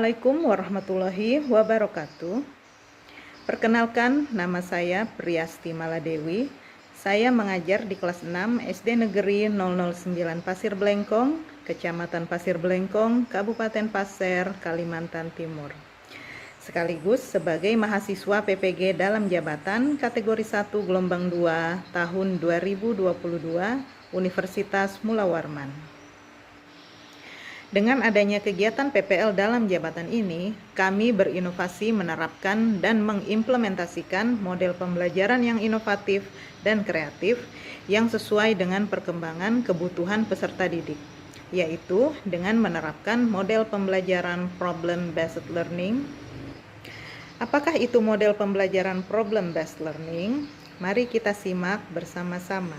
Assalamualaikum warahmatullahi wabarakatuh. Perkenalkan, nama saya Priasti Maladewi. Saya mengajar di kelas 6 SD Negeri 009 Pasir Blengkong, Kecamatan Pasir Blengkong, Kabupaten Pasir, Kalimantan Timur. Sekaligus sebagai mahasiswa PPG dalam jabatan kategori 1 gelombang 2 tahun 2022 Universitas Mula Warman. Dengan adanya kegiatan PPL dalam jabatan ini, kami berinovasi menerapkan dan mengimplementasikan model pembelajaran yang inovatif dan kreatif yang sesuai dengan perkembangan kebutuhan peserta didik, yaitu dengan menerapkan model pembelajaran problem-based learning. Apakah itu model pembelajaran problem-based learning? Mari kita simak bersama-sama.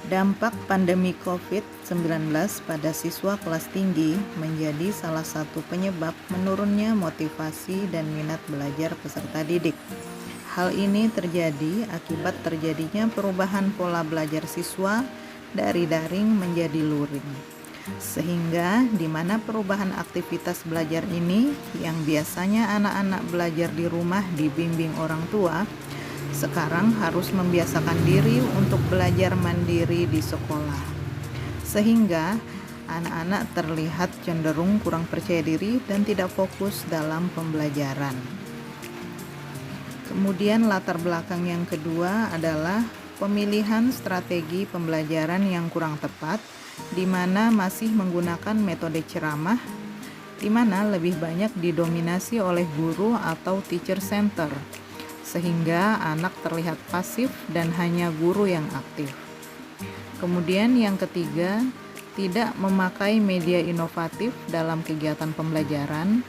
Dampak pandemi COVID-19 pada siswa kelas tinggi menjadi salah satu penyebab menurunnya motivasi dan minat belajar peserta didik. Hal ini terjadi akibat terjadinya perubahan pola belajar siswa dari daring menjadi luring. Sehingga di mana perubahan aktivitas belajar ini yang biasanya anak-anak belajar di rumah dibimbing orang tua, sekarang harus membiasakan diri untuk belajar mandiri di sekolah, sehingga anak-anak terlihat cenderung kurang percaya diri dan tidak fokus dalam pembelajaran. Kemudian latar belakang yang kedua adalah pemilihan strategi pembelajaran yang kurang tepat, di mana masih menggunakan metode ceramah, di mana lebih banyak didominasi oleh guru atau teacher center, sehingga anak terlihat pasif dan hanya guru yang aktif. Kemudian yang ketiga, tidak memakai media inovatif dalam kegiatan pembelajaran.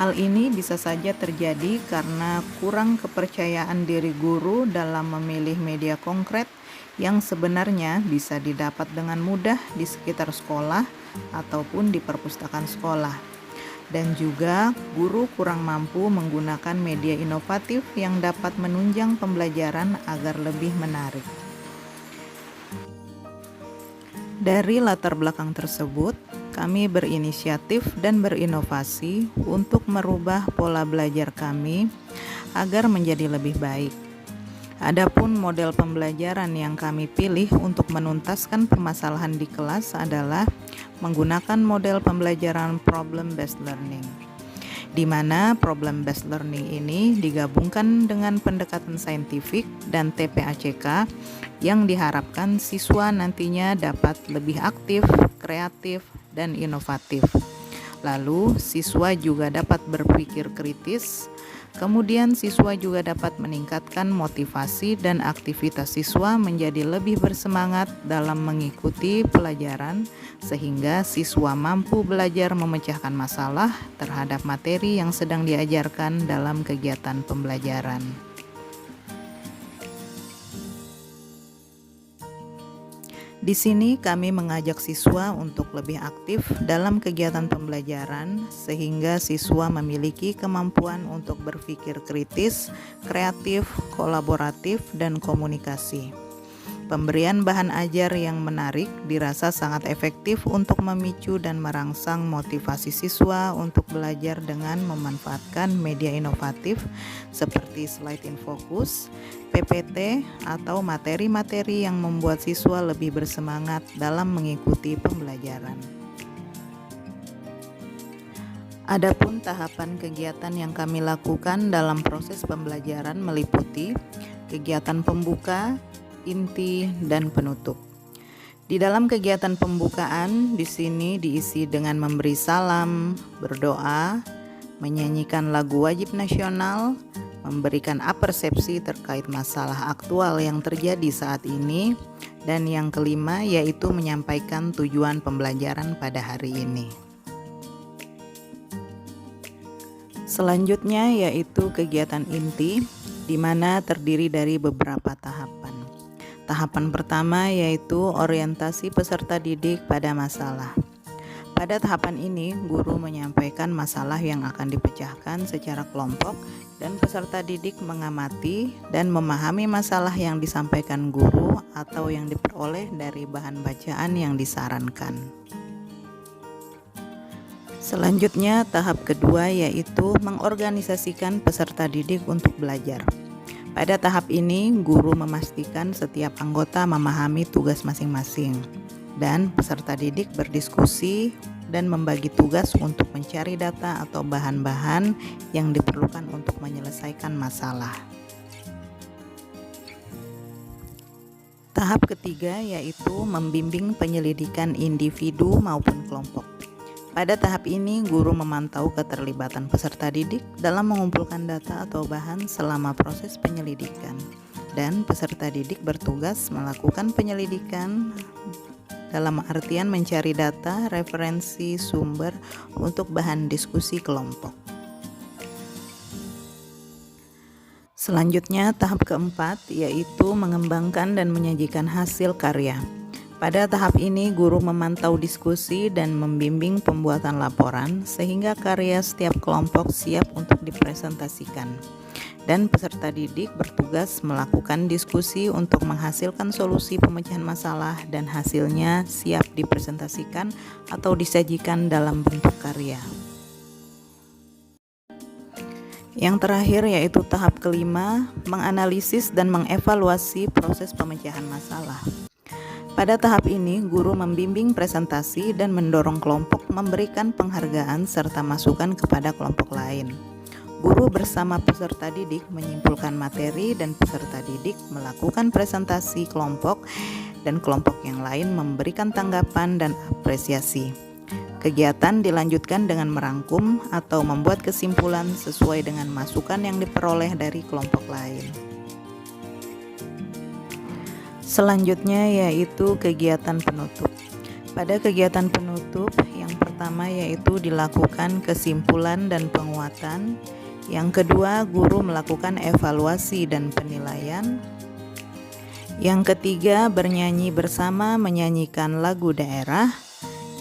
Hal ini bisa saja terjadi karena kurang kepercayaan diri guru dalam memilih media konkret yang sebenarnya bisa didapat dengan mudah di sekitar sekolah ataupun di perpustakaan sekolah. Dan juga guru kurang mampu menggunakan media inovatif yang dapat menunjang pembelajaran agar lebih menarik. Dari latar belakang tersebut, kami berinisiatif dan berinovasi untuk merubah pola belajar kami agar menjadi lebih baik. Adapun model pembelajaran yang kami pilih untuk menuntaskan permasalahan di kelas adalah menggunakan model pembelajaran problem-based learning, di mana problem-based learning ini digabungkan dengan pendekatan saintifik dan TPACK yang diharapkan siswa nantinya dapat lebih aktif, kreatif, dan inovatif. Lalu, siswa juga dapat berpikir kritis. Kemudian siswa juga dapat meningkatkan motivasi dan aktivitas siswa menjadi lebih bersemangat dalam mengikuti pelajaran, sehingga siswa mampu belajar memecahkan masalah terhadap materi yang sedang diajarkan dalam kegiatan pembelajaran. Di sini kami mengajak siswa untuk lebih aktif dalam kegiatan pembelajaran sehingga siswa memiliki kemampuan untuk berpikir kritis, kreatif, kolaboratif, dan komunikasi. Pemberian bahan ajar yang menarik dirasa sangat efektif untuk memicu dan merangsang motivasi siswa untuk belajar dengan memanfaatkan media inovatif seperti slide in focus, PPT, atau materi-materi yang membuat siswa lebih bersemangat dalam mengikuti pembelajaran. Adapun tahapan kegiatan yang kami lakukan dalam proses pembelajaran meliputi kegiatan pembuka, inti, dan penutup. Di dalam kegiatan pembukaan di sini diisi dengan memberi salam, berdoa, menyanyikan lagu wajib nasional, memberikan apersepsi terkait masalah aktual yang terjadi saat ini, dan yang kelima yaitu menyampaikan tujuan pembelajaran pada hari ini. Selanjutnya yaitu kegiatan inti, di mana terdiri dari beberapa tahapan. Tahapan pertama yaitu orientasi peserta didik pada masalah. Pada tahapan ini, guru menyampaikan masalah yang akan dipecahkan secara kelompok dan peserta didik mengamati dan memahami masalah yang disampaikan guru atau yang diperoleh dari bahan bacaan yang disarankan. Selanjutnya, tahap kedua yaitu mengorganisasikan peserta didik untuk belajar. Pada tahap ini, guru memastikan setiap anggota memahami tugas masing-masing dan peserta didik berdiskusi dan membagi tugas untuk mencari data atau bahan-bahan yang diperlukan untuk menyelesaikan masalah. Tahap ketiga yaitu membimbing penyelidikan individu maupun kelompok. Pada tahap ini, guru memantau keterlibatan peserta didik dalam mengumpulkan data atau bahan selama proses penyelidikan, dan peserta didik bertugas melakukan penyelidikan dalam artian mencari data, referensi, sumber untuk bahan diskusi kelompok. Selanjutnya, tahap keempat yaitu mengembangkan dan menyajikan hasil karya. Pada tahap ini, guru memantau diskusi dan membimbing pembuatan laporan sehingga karya setiap kelompok siap untuk dipresentasikan. Dan peserta didik bertugas melakukan diskusi untuk menghasilkan solusi pemecahan masalah dan hasilnya siap dipresentasikan atau disajikan dalam bentuk karya. Yang terakhir yaitu tahap kelima, menganalisis dan mengevaluasi proses pemecahan masalah. Pada tahap ini, guru membimbing presentasi dan mendorong kelompok memberikan penghargaan serta masukan kepada kelompok lain. Guru bersama peserta didik menyimpulkan materi dan peserta didik melakukan presentasi kelompok dan kelompok yang lain memberikan tanggapan dan apresiasi. Kegiatan dilanjutkan dengan merangkum atau membuat kesimpulan sesuai dengan masukan yang diperoleh dari kelompok lain. Selanjutnya yaitu kegiatan penutup. Pada kegiatan penutup, yang pertama yaitu dilakukan kesimpulan dan penguatan. Yang kedua, guru melakukan evaluasi dan penilaian. Yang ketiga, bernyanyi bersama menyanyikan lagu daerah.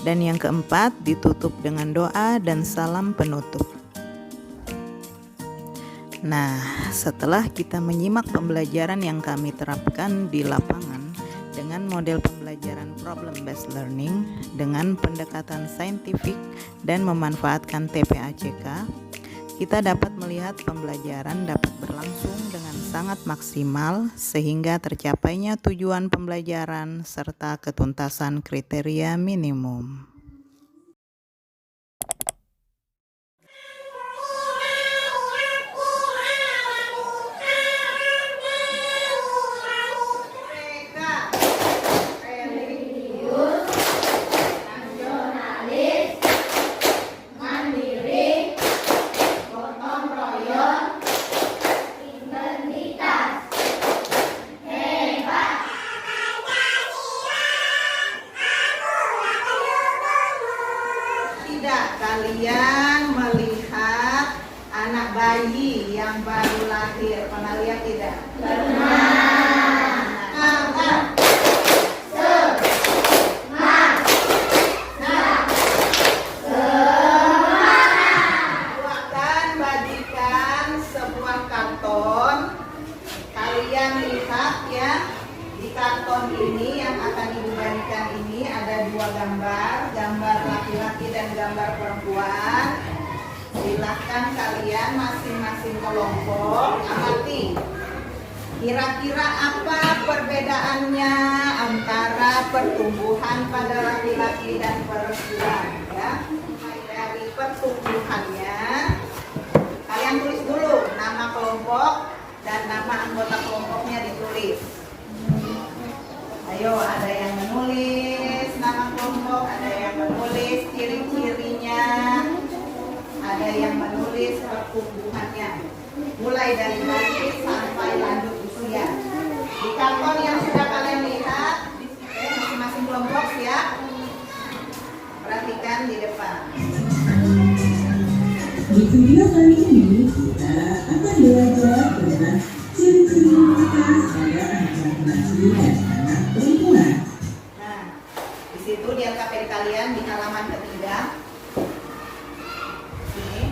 Dan yang keempat, ditutup dengan doa dan salam penutup. Nah, setelah kita menyimak pembelajaran yang kami terapkan di lapangan dengan model pembelajaran problem based learning dengan pendekatan saintifik dan memanfaatkan TPACK, kita dapat melihat pembelajaran dapat berlangsung dengan sangat maksimal sehingga tercapainya tujuan pembelajaran serta ketuntasan kriteria minimum. Kalian melihat anak bayi yang baru lahir, pernah lihat tidak? Pernah. Buatkan, bagikan sebuah karton. Kalian lihat ya, di karton ini yang akan ibu bagikan ini ada dua gambar, gambar laki-laki dan gambar perempuan. Silahkan kalian masing-masing kelompok amati. Kira-kira apa perbedaannya antara pertumbuhan pada laki-laki dan perempuan? Ya, dari pertumbuhannya, kalian tulis dulu nama kelompok dan nama anggota kelompoknya ditulis. Ayo, ada yang menulis nama kelompok, ada yang menulis ciri-cirinya, ada yang menulis pertumbuhannya, mulai dari bayi sampai lanjut usia. Di karton yang sudah kalian lihat, masing-masing kelompok ya, perhatikan di depan. Di video kali ini kita akan belajar tentang ciri-ciri khas pada anak laki-laki dan anak perempuan. Nah, di situ di LKPD kalian di halaman ketiga. Sini.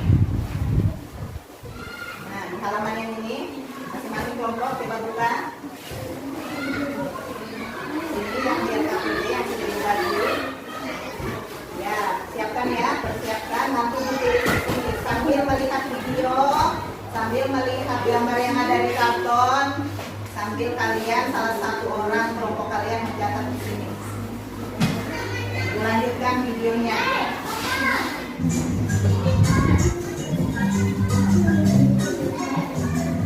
Nah, di halaman yang ini masing-masing kelompok coba buka. Ini yang di LKPD yang sudah dibagi. Ya, siapkan ya, persiapkan nanti sambil melihat video, sambil melihat gambar yang ada di karton, sambil kalian salah satu orang kelompok kalian mencatat di sini. Lanjutkan videonya.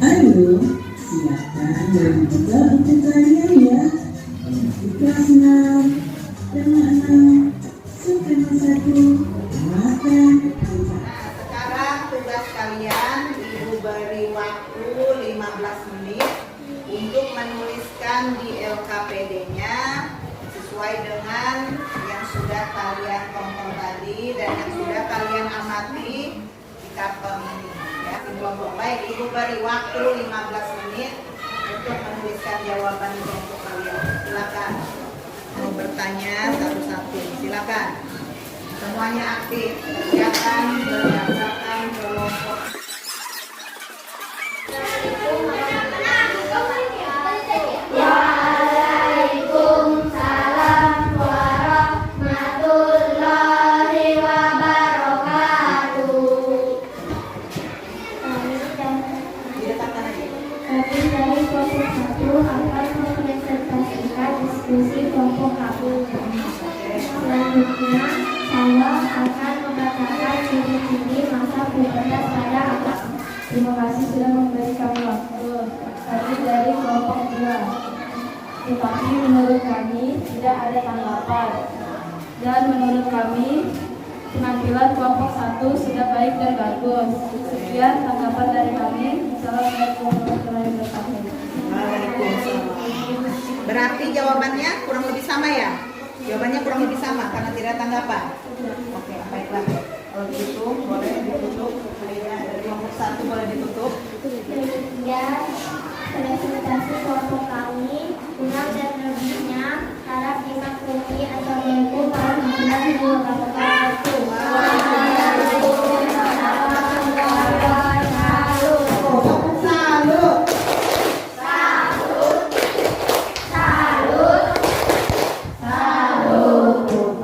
Ayo, siapkan dan buka buku kalian ya. Di kelas 6, tema 6, subtema 1, makan. Nah, sekarang tugas kalian Ibu beri waktu 15 menit untuk menuliskan di LKPD-nya sesuai dengan yang sudah kalian tonton tadi dan yang sudah kalian amati di karton ini. Ya, di kelompok baik, Ibu beri waktu 15 menit untuk menuliskan jawaban di kelompok kalian. Silakan. Mau bertanya satu-satu, silakan. Semuanya aktif, kerjakan berdasarkan kelompok. Waalaikumsalam warahmatullahi wabarakatuh. Diletakkan aja. Kami dari kelompok 1 akan mempresentasikan diskusi kelompok kami. Selanjutnya, saya akan mengatakan ciri-ciri masa pubertas pada anak. Terima kasih sudah memberi kami waktu. Kami dari kelompok 2. Tetapi menurut kami tidak ada tanggapan. Dan menurut kami penampilan kelompok 1 sudah baik dan bagus. Sekian tanggapan dari kami. Assalamualaikum warahmatullahi wabarakatuh. Waalaikumsalam. Berarti jawabannya kurang lebih sama ya? Jawabannya kurang lebih sama karena tidak ada tanggapan. Oke, baiklah. Kalau begitu boleh ditutup. Dari kelompok 1 boleh ditutup. Demikian presentasi kelompok kami. Kurang dan lebihnya harap dimaklumi. Assalamualaikum warahmatullahi wabarakatuh. Salut.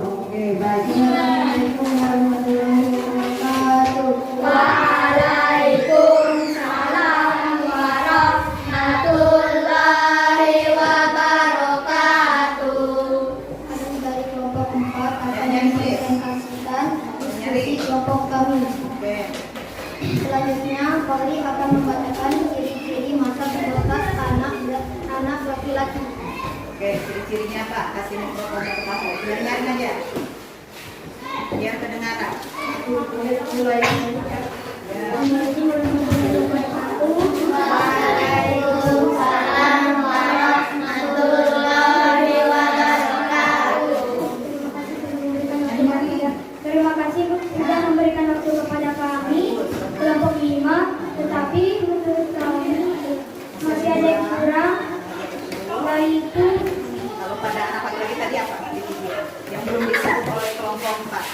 Oke, baik. Assalamualaikum warahmatullahi wabarakatuh. Waalaikumsalam warahmatullahi wabarakatuh. Kami dari kelompok 4 akan mempresentasikan diskusi kelompok kami. Oke. Selanjutnya, Polri akan membacakan ciri-ciri masa pubertas anak laki-laki. Oke, ciri-cirinya Pak, kasih mikrofon ke Pak. Biar nyaring aja. Biar kedengaran. Mulai. Waalaikumsalam warahmatullahi wabarakatuh. Terima kasih sudah memberikan waktu kepada kami kelompok 5, tetapi menurut kami masih ada yang kurang, yaitu Kalau pada anak laki-laki tadi apa? Yang belum disebut oleh kelompok 4.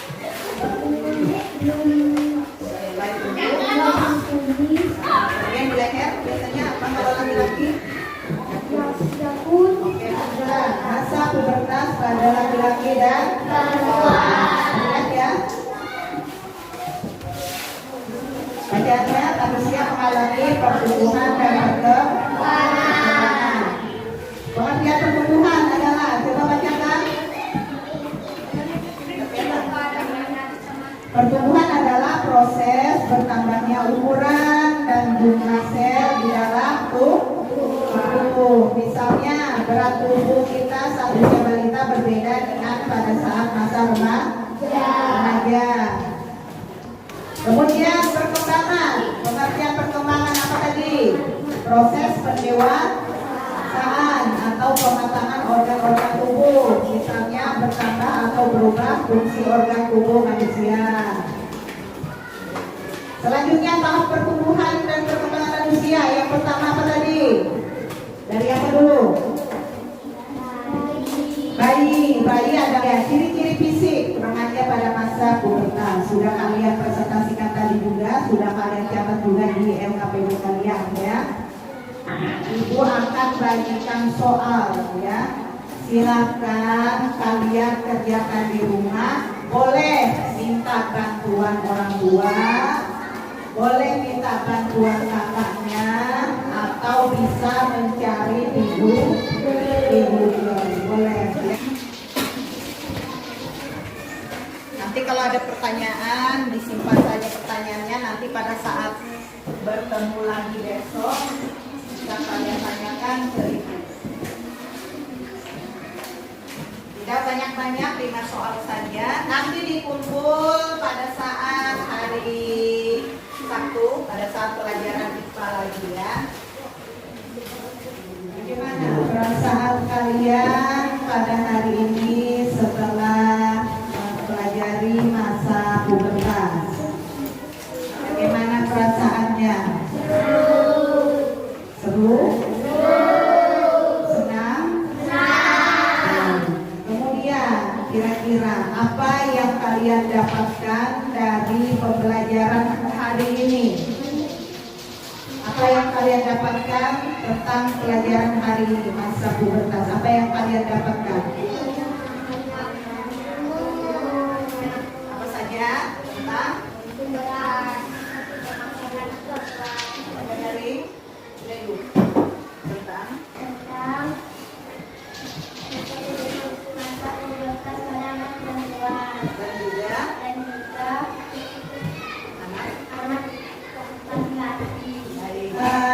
Baik untuk. Kemudian di leher biasanya apa kalau laki-laki? Oke, sudah. Masa pubertas pada laki-laki dan perempuan. Ingat ya. Bacaannya manusia mengalami pertumbuhan dan perkembangan. Pengertian pertumbuhan adalah, coba bacakan. Pertumbuhan adalah proses bertambahnya ukuran dan jumlah sel di dalam tubuh. Misalnya berat tubuh kita saat usia balita berbeda dengan pada saat masa remaja. Kemudian perkembangan, pengertian perkembangan apa tadi? Proses pendewasaan atau pematangan organ-organ tubuh, misalnya bertambah atau berubah fungsi organ tubuh manusia. Selanjutnya tahap pertumbuhan dan perkembangan manusia. Yang pertama apa tadi? Dari apa dulu? Bayi. bayi ada ya ciri-ciri fisik remaja pada masa pubertas. Sudah kalian presentasikan tadi juga, sudah kalian catat juga di LKPD kalian ya. Ibu akan bagikan soal ya. Silakan kalian kerjakan di rumah. Boleh minta bantuan orang tua, boleh minta bantuan kakaknya, atau bisa mencari ibu boleh. Nanti kalau ada pertanyaan disimpan saja pertanyaannya, nanti pada saat bertemu lagi besok bisa kalian tanyakan ke ibu. Tidak banyak-banyak, 5 soal saja. Nanti dikumpul pada saat hari Sabtu, pada saat pelajaran IPA lagi ya. Bagaimana perasaan kalian pada hari ini setelah mempelajari masa pubertas? Bagaimana perasaannya? Seru? Senang? Kemudian kira-kira apa yang kalian dapatkan dari pembelajaran hari ini? Apa yang kalian dapatkan tentang pelajaran hari ini masa pubertas? Apa yang kalian dapatkan? Apa saja tentang dari tentang dan juga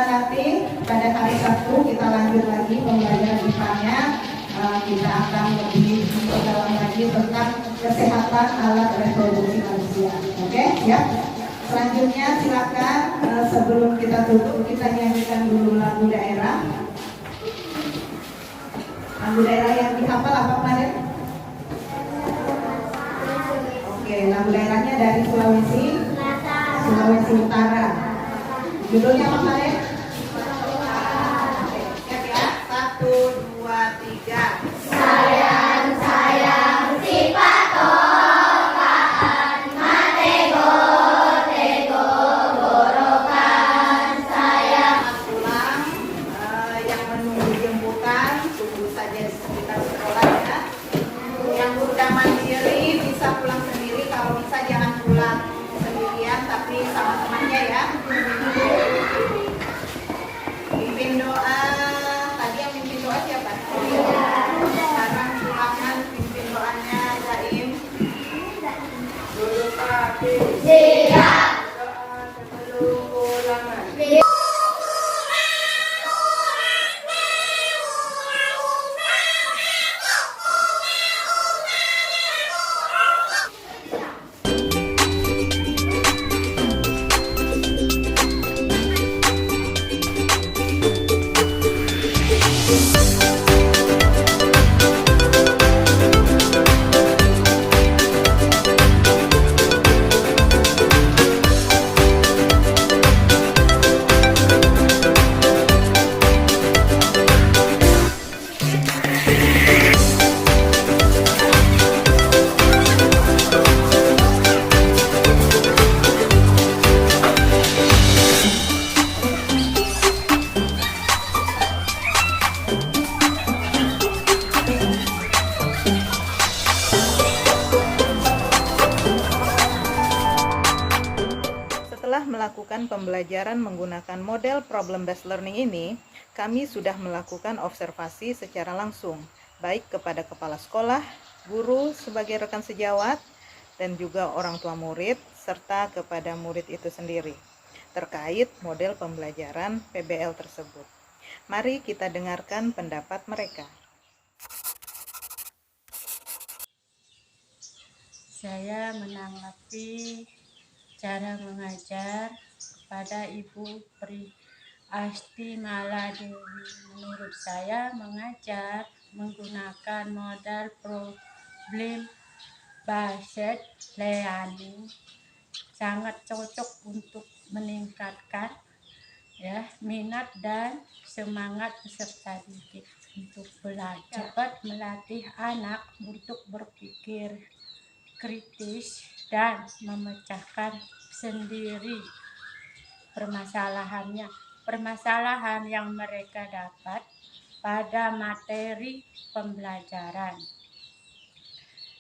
nanti pada hari Sabtu kita lanjut lagi pembelajaran IPA-nya. Kita akan lebih dalam lagi tentang kesehatan alat reproduksi manusia. Oke, siap? Selanjutnya silakan sebelum kita tutup kita nyanyikan dulu lagu daerah. Lagu daerah yang dihafal apa kemarin? Oke, lagu daerahnya dari Sulawesi Utara. Judulnya apa kalian? Siap ya? 1, 2, 3. Sayang si patokan matego gorokan sayang. Pulang yang menunggu jemputan tunggu saja di sekitar sekolah ya. Yang udah mandiri bisa pulang sendiri, kalau bisa jangan pulang sendirian tapi sama temannya ya. Pimpin doa. Tadi yang pimpin doa siapa? Sekarang silakan pimpin doanya Zaim. Dulu kaki. Siap. Doa sebelum ulangan. Setelah melakukan pembelajaran menggunakan model problem based learning ini, kami sudah melakukan observasi secara langsung, baik kepada kepala sekolah, guru sebagai rekan sejawat, dan juga orang tua murid, serta kepada murid itu sendiri, terkait model pembelajaran PBL tersebut. Mari kita dengarkan pendapat mereka. Saya menanggapi cara mengajar kepada Ibu Pri Asti Maladewi. Menurut saya mengajar menggunakan modal problem based learning sangat cocok untuk meningkatkan minat dan semangat peserta didik. untuk belajar, dapat melatih anak untuk berpikir kritis dan memecahkan sendiri permasalahan yang mereka dapat pada materi pembelajaran.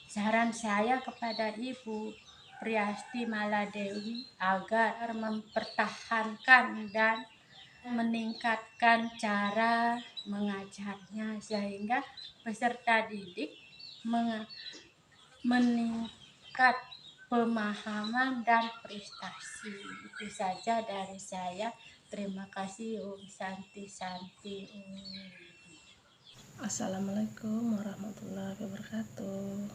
Saran saya kepada Ibu Priasti Maladewi agar mempertahankan dan meningkatkan cara mengajarnya sehingga peserta didik meningkat pemahaman dan prestasi. Itu saja dari saya. Terima kasih. Om Santi Santi. Assalamualaikum warahmatullahi wabarakatuh.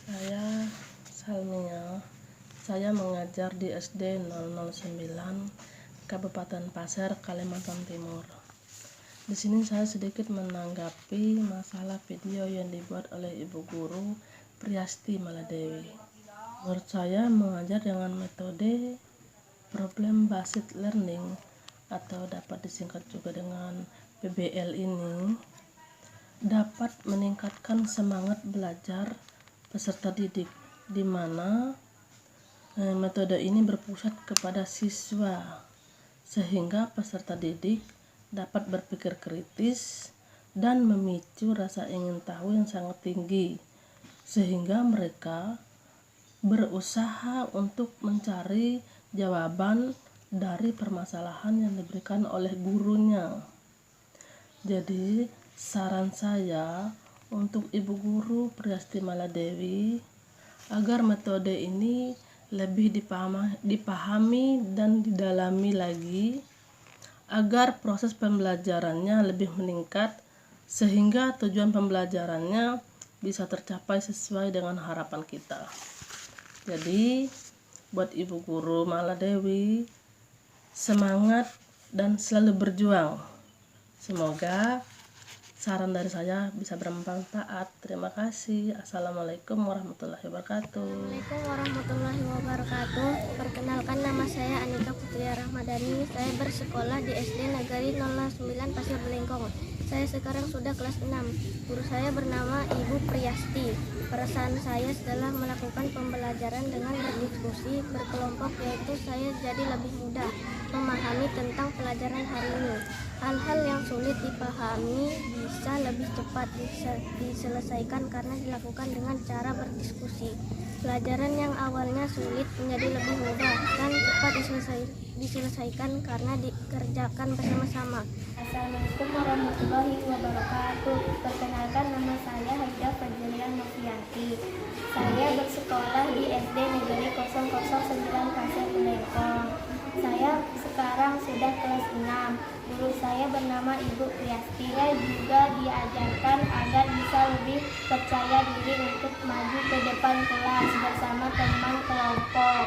Saya Salmia. Saya mengajar di SD 009 Kabupaten Pasir, Kalimantan Timur. Di sini saya sedikit menanggapi masalah video yang dibuat oleh Ibu Guru Priasti Maladewi. Menurut saya mengajar dengan metode problem based learning atau dapat disingkat juga dengan PBL ini dapat meningkatkan semangat belajar peserta didik, di mana metode ini berpusat kepada siswa sehingga peserta didik dapat berpikir kritis dan memicu rasa ingin tahu yang sangat tinggi sehingga mereka berusaha untuk mencari jawaban dari permasalahan yang diberikan oleh gurunya. Jadi saran saya untuk Ibu Guru Priasti Maladewi agar metode ini lebih dipahami dan didalami lagi agar proses pembelajarannya lebih meningkat sehingga tujuan pembelajarannya bisa tercapai sesuai dengan harapan kita. Jadi buat Ibu Guru Maladewi, semangat dan selalu berjuang. Semoga saran dari saya bisa bermanfaat. Terima kasih. Assalamualaikum warahmatullahi wabarakatuh. Assalamualaikum warahmatullahi wabarakatuh. Perkenalkan, nama saya Anika Putri Rahmadani. Saya bersekolah di SD Negeri 09 Pasir Belengkong. Saya sekarang sudah kelas 6. Guru saya bernama Ibu Priasti. Perasaan saya setelah melakukan pembelajaran dengan berdiskusi berkelompok, yaitu saya jadi lebih mudah memahami tentang pelajaran hari ini. Hal-hal yang sulit dipahami bisa lebih cepat diselesaikan karena dilakukan dengan cara berdiskusi. Pelajaran yang awalnya sulit menjadi lebih mudah dan cepat diselesaikan karena dikerjakan bersama-sama. Assalamualaikum warahmatullahi wabarakatuh. Perkenalkan, nama saya Hajah Fajrian Novianti. Saya bersekolah di SD Negeri 009 Pasir Belengkong. Saya sekarang sudah kelas 6. Guru saya bernama Ibu Priasti. Saya juga diajarkan agar bisa lebih percaya diri untuk maju ke depan kelas bersama teman kelompok.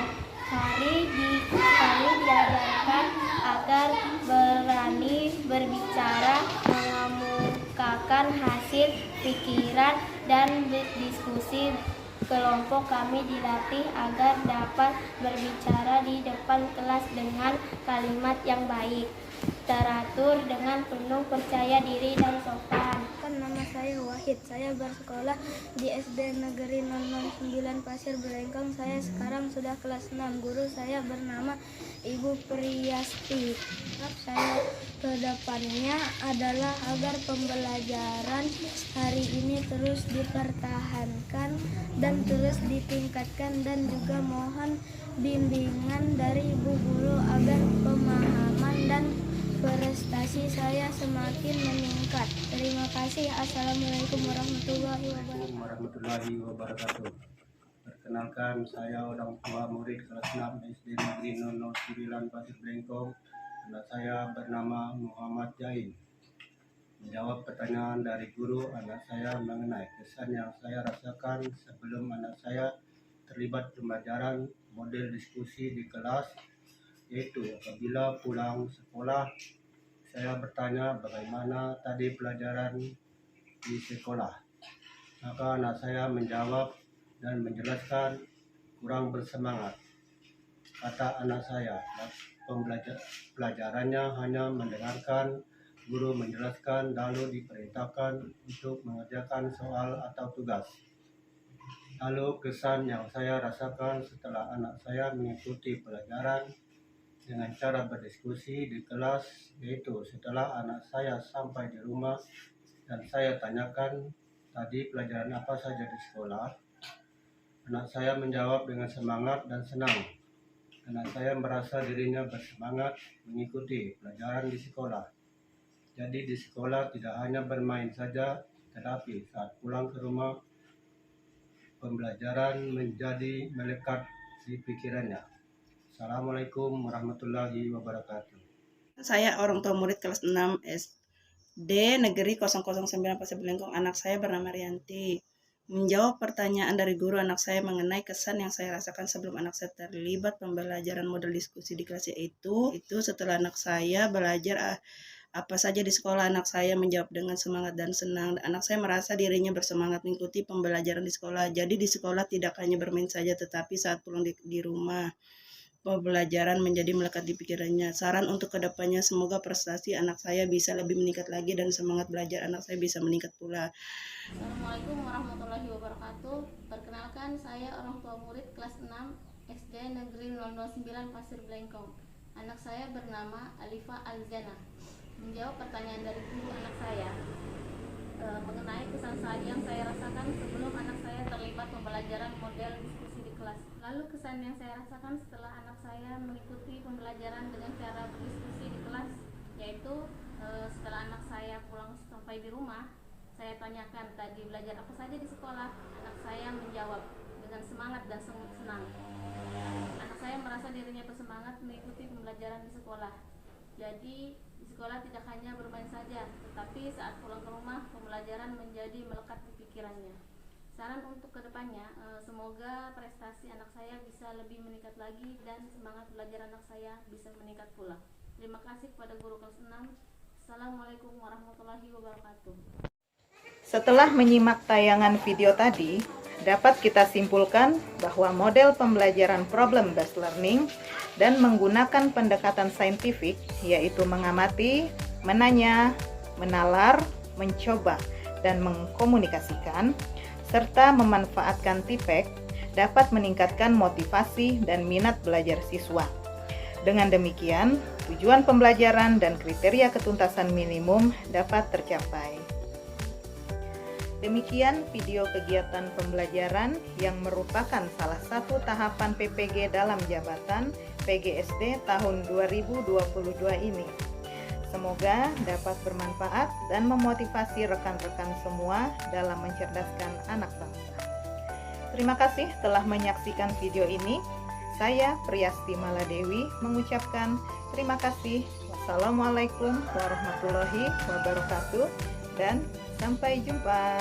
Kami diajarkan agar berani berbicara, mengemukakan hasil pikiran dan berdiskusi. Kelompok kami dilatih agar dapat berbicara di depan kelas dengan kalimat yang baik, teratur, dengan penuh percaya diri dan sopan. Nama saya Wahid. Saya bersekolah di SD Negeri 009 Pasir Belengkong. Saya sekarang sudah kelas 6. Guru saya bernama Ibu Priasti. Saya kedepannya adalah agar pembelajaran hari ini terus dipertahankan dan terus ditingkatkan, dan juga mohon bimbingan dari Ibu Guru agar pemahaman dan prestasi saya semakin meningkat. Terima kasih. Assalamualaikum warahmatullahi wabarakatuh. Perkenalkan, saya orang tua murid kelas 6 SD Negeri 009 Pasir Belengkong. Anak saya bernama Muhammad Jain. Menjawab pertanyaan dari guru anak saya mengenai kesan yang saya rasakan sebelum anak saya terlibat pembelajaran model diskusi di kelas, yaitu apabila pulang sekolah saya bertanya bagaimana tadi pelajaran di sekolah, maka anak saya menjawab dan menjelaskan kurang bersemangat. Kata anak saya, pelajarannya hanya mendengarkan Guru menjelaskan lalu diperintahkan untuk mengerjakan soal atau tugas. Lalu kesan yang saya rasakan setelah anak saya mengikuti pelajaran dengan cara berdiskusi di kelas, yaitu setelah anak saya sampai di rumah dan saya tanyakan tadi pelajaran apa saja di sekolah, anak saya menjawab dengan semangat dan senang. Anak saya merasa dirinya bersemangat mengikuti pelajaran di sekolah. Jadi di sekolah tidak hanya bermain saja, tetapi saat pulang ke rumah, pembelajaran menjadi melekat di pikirannya. Assalamualaikum warahmatullahi wabarakatuh. Saya orang tua murid kelas 6 SD Negeri 009 Pasir Belengkong. Anak saya bernama Rianti. Menjawab pertanyaan dari guru anak saya mengenai kesan yang saya rasakan sebelum anak saya terlibat pembelajaran model diskusi di kelas itu setelah anak saya belajar apa saja di sekolah, anak saya menjawab dengan semangat dan senang. Anak saya merasa dirinya bersemangat mengikuti pembelajaran di sekolah. Jadi di sekolah tidak hanya bermain saja, tetapi saat pulang di rumah, pembelajaran menjadi melekat di pikirannya. Saran untuk kedepannya, semoga prestasi anak saya bisa lebih meningkat lagi dan semangat belajar anak saya bisa meningkat pula. Assalamualaikum warahmatullahi wabarakatuh. Perkenalkan, saya orang tua murid kelas 6 SD Negeri 009 Pasir Belengkong. Anak saya bernama Alifa Alzana. Menjawab pertanyaan dari guru anak saya mengenai kesan yang saya rasakan sebelum anak saya terlibat pembelajaran model diskusi di kelas. Lalu kesan yang saya rasakan setelah anak saya mengikuti pembelajaran dengan cara berdiskusi di kelas, yaitu setelah anak saya pulang sampai di rumah, saya tanyakan tadi belajar apa saja di sekolah. Anak saya menjawab dengan semangat dan senang. Anak saya merasa dirinya bersemangat mengikuti pembelajaran di sekolah. Jadi di sekolah tidak hanya bermain saja, tetapi saat pulang ke rumah pembelajaran menjadi melekat di pikirannya. Saran untuk kedepannya, semoga prestasi anak saya bisa lebih meningkat lagi dan semangat belajar anak saya bisa meningkat pula. Terima kasih kepada guru kelas 6. Assalamualaikum warahmatullahi wabarakatuh. Setelah menyimak tayangan video tadi, dapat kita simpulkan bahwa model pembelajaran problem based learning dan menggunakan pendekatan saintifik, yaitu mengamati, menanya, menalar, mencoba, dan mengkomunikasikan, serta memanfaatkan TPEC, dapat meningkatkan motivasi dan minat belajar siswa. Dengan demikian, tujuan pembelajaran dan kriteria ketuntasan minimum dapat tercapai. Demikian video kegiatan pembelajaran yang merupakan salah satu tahapan PPG dalam jabatan PGSD tahun 2022 ini. Semoga dapat bermanfaat dan memotivasi rekan-rekan semua dalam mencerdaskan anak bangsa. Terima kasih telah menyaksikan video ini. Saya Priyasti Maladewi mengucapkan terima kasih. Wassalamualaikum warahmatullahi wabarakatuh dan sampai jumpa.